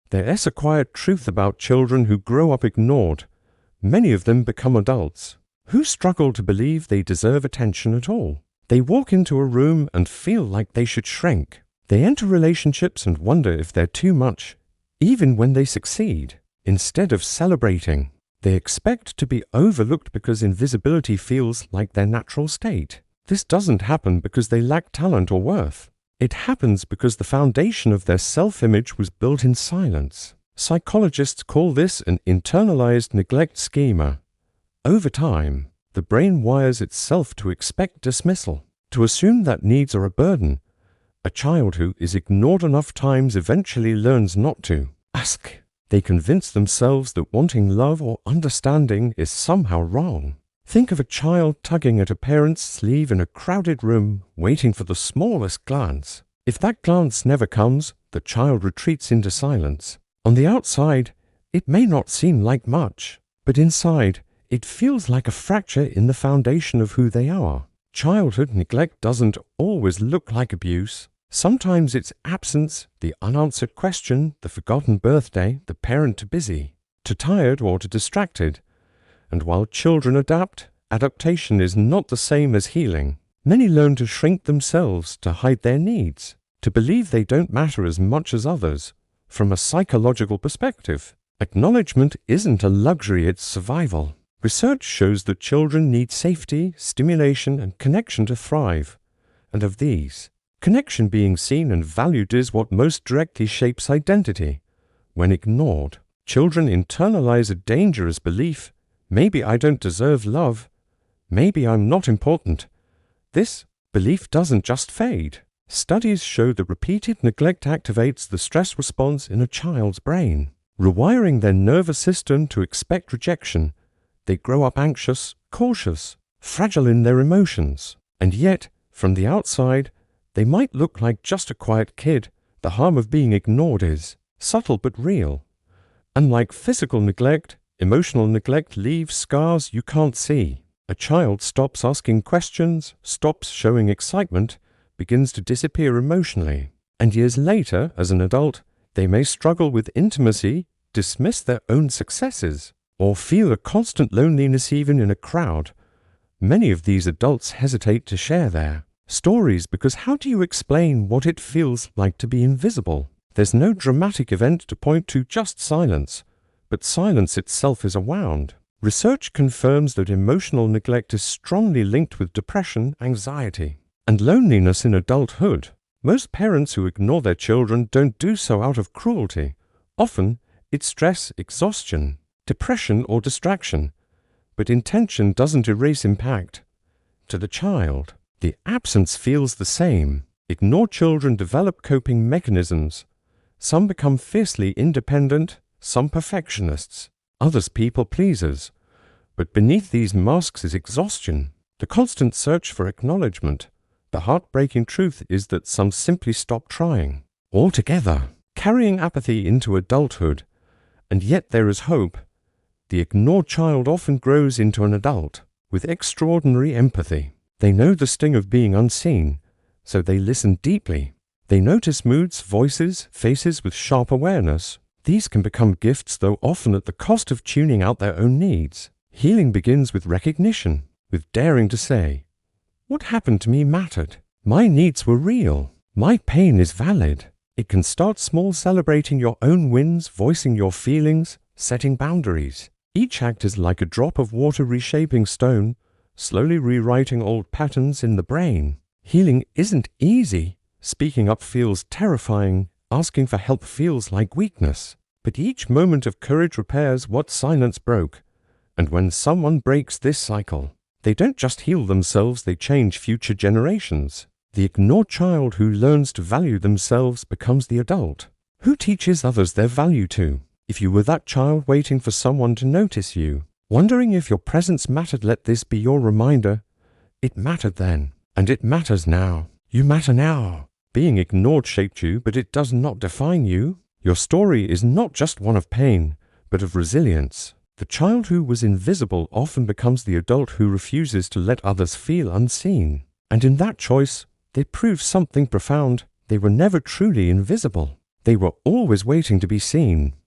There is a quiet truth about children who grow up ignored. Many of them become adults who struggle to believe they deserve attention at all. They walk into a room and feel like they should shrink. They enter relationships and wonder if they're too much, even when they succeed. Instead of celebrating, they expect to be overlooked because invisibility feels like their natural state. This doesn't happen because they lack talent or worth. It happens because the foundation of their self-image was built in silence. Psychologists call this an internalized neglect schema. Over time, the brain wires itself to expect dismissal, to assume that needs are a burden. A child who is ignored enough times eventually learns not to ask. They convince themselves that wanting love or understanding is somehow wrong. Think of a child tugging at a parent's sleeve in a crowded room, waiting for the smallest glance. If that glance never comes, the child retreats into silence. On the outside, it may not seem like much, but inside, it feels like a fracture in the foundation of who they are. Childhood neglect doesn't always look like abuse. Sometimes it's absence, the unanswered question, the forgotten birthday, the parent too busy, too tired, or too distracted. And while children adapt, adaptation is not the same as healing. Many learn to shrink themselves, to hide their needs, to believe they don't matter as much as others. From a psychological perspective, acknowledgement isn't a luxury, it's survival. Research shows that children need safety, stimulation, and connection to thrive. And of these, connection, being seen and valued, is what most directly shapes identity. When ignored, children internalize a dangerous belief: maybe I don't deserve love. Maybe I'm not important. This belief doesn't just fade. Studies show that repeated neglect activates the stress response in a child's brain, rewiring their nervous system to expect rejection. They grow up anxious, cautious, fragile in their emotions. And yet, from the outside, they might look like just a quiet kid. The harm of being ignored is subtle but real. Unlike physical neglect, emotional neglect leaves scars you can't see. A child stops asking questions, stops showing excitement, begins to disappear emotionally. And years later, as an adult, they may struggle with intimacy, dismiss their own successes, or feel a constant loneliness even in a crowd. Many of these adults hesitate to share their stories because how do you explain what it feels like to be invisible? There's no dramatic event to point to, just silence. But silence itself is a wound. Research confirms that emotional neglect is strongly linked with depression, anxiety, and loneliness in adulthood. Most parents who ignore their children don't do so out of cruelty. Often, it's stress, exhaustion, depression, or distraction. But intention doesn't erase impact. To the child, the absence feels the same. Ignored children develop coping mechanisms. Some become fiercely independent, some perfectionists, others people pleasers. But beneath these masks is exhaustion, the constant search for acknowledgement. The heartbreaking truth is that some simply stop trying altogether, carrying apathy into adulthood. And yet there is hope. The ignored child often grows into an adult with extraordinary empathy. They know the sting of being unseen, so they listen deeply. They notice moods, voices, faces with sharp awareness. These can become gifts, though often at the cost of tuning out their own needs. Healing begins with recognition, with daring to say, "What happened to me mattered. My needs were real. My pain is valid." It can start small, celebrating your own wins, voicing your feelings, setting boundaries. Each act is like a drop of water reshaping stone, slowly rewriting old patterns in the brain. Healing isn't easy. Speaking up feels terrifying. Asking for help feels like weakness. But each moment of courage repairs what silence broke. And when someone breaks this cycle, they don't just heal themselves, they change future generations. The ignored child who learns to value themselves becomes the adult who teaches others their value too. If you were that child waiting for someone to notice you, wondering if your presence mattered, let this be your reminder. It mattered then, and it matters now. You matter now. Being ignored shaped you, but it does not define you. Your story is not just one of pain, but of resilience. The child who was invisible often becomes the adult who refuses to let others feel unseen. And in that choice, they prove something profound. They were never truly invisible. They were always waiting to be seen.